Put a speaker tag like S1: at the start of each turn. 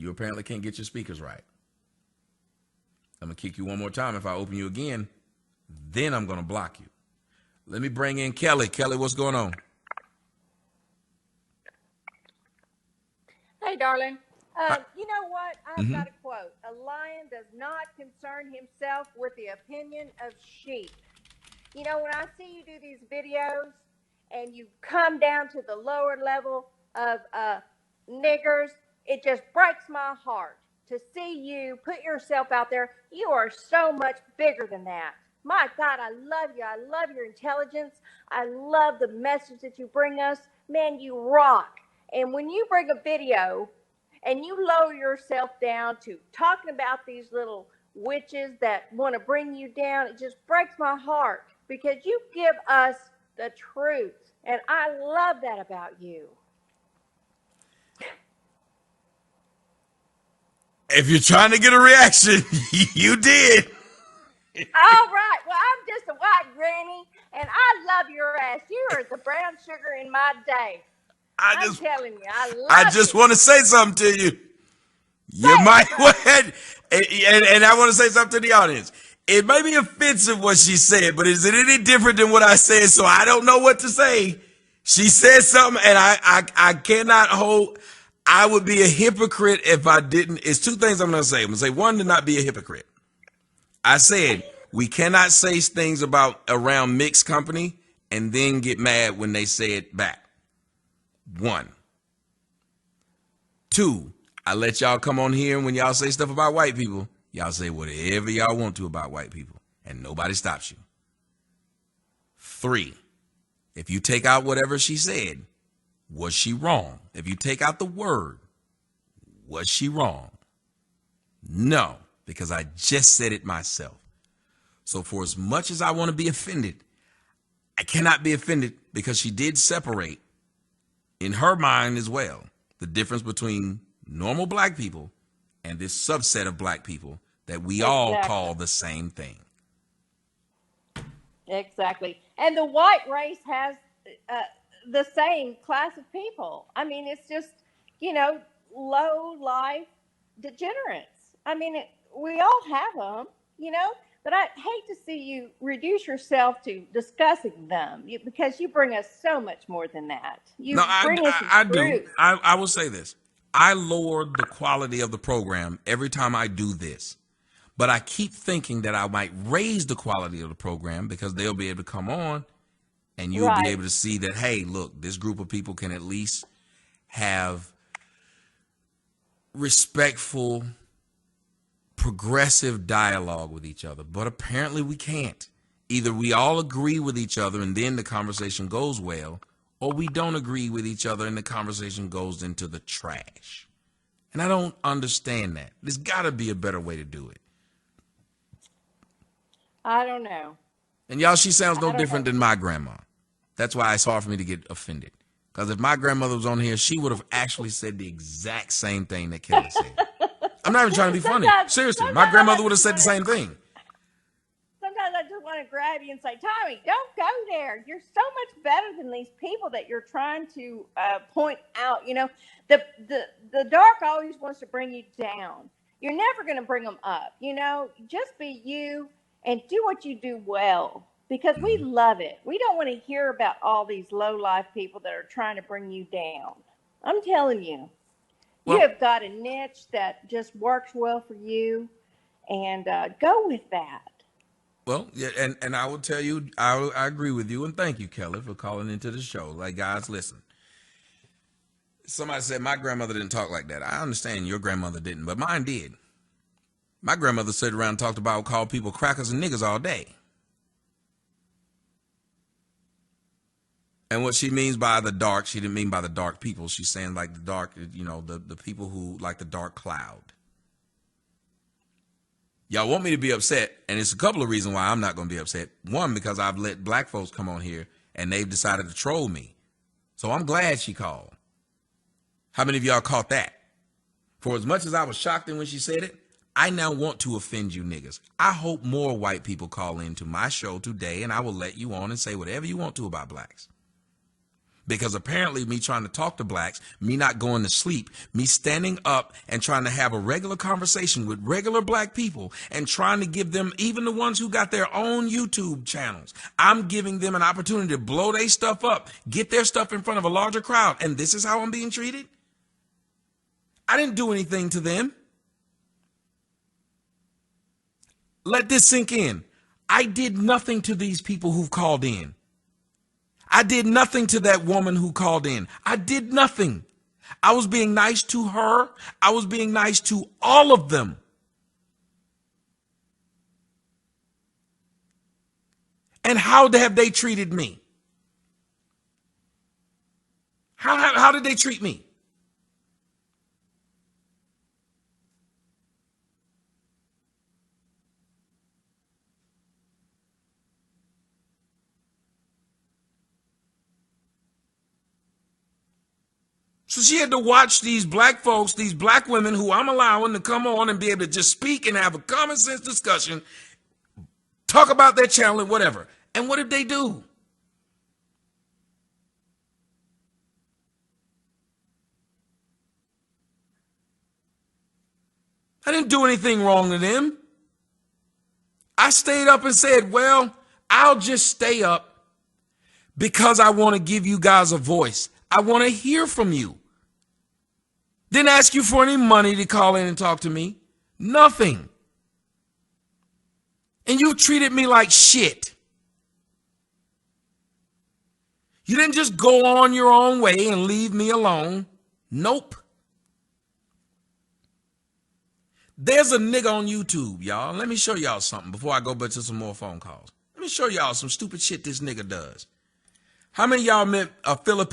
S1: You apparently can't get your speakers right. I'm going to kick you one more time. If I open you again, then I'm going to block you. Let me bring in Kelly. Kelly, what's going on?
S2: Hey, darling.
S1: Hi.
S2: You know what? I've got a quote. A lion does not concern himself with the opinion of sheep. You know, when I see you do these videos and you come down to the lower level of niggers, it just breaks my heart to see you put yourself out there. You are so much bigger than that. My God, I love you. I love your intelligence. I love the message that you bring us. Man, you rock. And when you bring a video and you lower yourself down to talking about these little witches that want to bring you down, it just breaks my heart because you give us the truth. And I love that about you.
S1: If you're trying to get a reaction, you did.
S2: All right. Well, I'm just a white granny, and I love your ass. You are the brown sugar in my day. I'm telling you,
S1: I just want to say something to you. You might and I want to say something to the audience. It may be offensive what she said, but is it any different than what I said? So I don't know what to say. She said something, and I cannot hold. I would be a hypocrite if I didn't. It's two things I'm going to say. I'm going to say, one, to not be a hypocrite. I said we cannot say things about around mixed company and then get mad when they say it back. One. Two, I let y'all come on here, and when y'all say stuff about white people, y'all say whatever y'all want to about white people, and nobody stops you. Three, if you take out whatever she said, was she wrong? If you take out the word, was she wrong? No, because I just said it myself. So for as much as I want to be offended, I cannot be offended because she did separate, in her mind as well, the difference between normal black people and this subset of black people that we all call the same thing.
S2: Exactly. And the white race has the same class of people. I mean, it's just, low life degenerates. I mean, we all have them, but I hate to see you reduce yourself to discussing them because you bring us so much more than that.
S1: I do. I will say this. I lowered the quality of the program every time I do this. But I keep thinking that I might raise the quality of the program because they'll be able to come on and you'll be able to see that, hey, look, this group of people can at least have respectful, progressive dialogue with each other. But apparently we can't. Either we all agree with each other and then the conversation goes well, or we don't agree with each other and the conversation goes into the trash. And I don't understand that. There's got to be a better way to do it.
S2: I don't know.
S1: And y'all, she sounds no different than my grandma. That's why it's hard for me to get offended. Because if my grandmother was on here, she would have actually said the exact same thing that Kelly said. I'm not even trying to be funny. Seriously, my grandmother would have said the same thing.
S2: Sometimes I just want to grab you and say, Tommy, don't go there. You're so much better than these people that you're trying to point out. The dark always wants to bring you down. You're never going to bring them up. Just be you and do what you do well because we love it. We don't want to hear about all these low-life people that are trying to bring you down. I'm telling you. You have got a niche that just works well for you, and go with that.
S1: Well, yeah, and I will tell you, I agree with you, and thank you, Kelly, for calling into the show. Like, guys, listen. Somebody said my grandmother didn't talk like that. I understand your grandmother didn't, but mine did. My grandmother sat around and talked about, called people crackers and niggas all day. And what she means by the dark, she didn't mean by the dark people. She's saying like the dark, the people who like the dark cloud. Y'all want me to be upset, and it's a couple of reasons why I'm not going to be upset. One, because I've let black folks come on here, and they've decided to troll me. So I'm glad she called. How many of y'all caught that? For as much as I was shocked when she said it, I now want to offend you niggas. I hope more white people call into my show today, and I will let you on and say whatever you want to about blacks. Because apparently me trying to talk to blacks, me not going to sleep, me standing up and trying to have a regular conversation with regular black people and trying to give them, even the ones who got their own YouTube channels, I'm giving them an opportunity to blow their stuff up, get their stuff in front of a larger crowd. And this is how I'm being treated? I didn't do anything to them. Let this sink in. I did nothing to these people who've called in. I did nothing to that woman who called in. I did nothing. I was being nice to her. I was being nice to all of them. And how have they treated me? How did they treat me? So she had to watch these black folks, these black women who I'm allowing to come on and be able to just speak and have a common sense discussion, talk about their channel and whatever. And what did they do? I didn't do anything wrong to them. I stayed up and said, well, I'll just stay up because I want to give you guys a voice. I want to hear from you. Didn't ask you for any money to call in and talk to me. Nothing. And you treated me like shit. You didn't just go on your own way and leave me alone. Nope. There's a nigga on YouTube, y'all. Let me show y'all something before I go back to some more phone calls. Let me show y'all some stupid shit this nigga does. How many of y'all met a Filipino?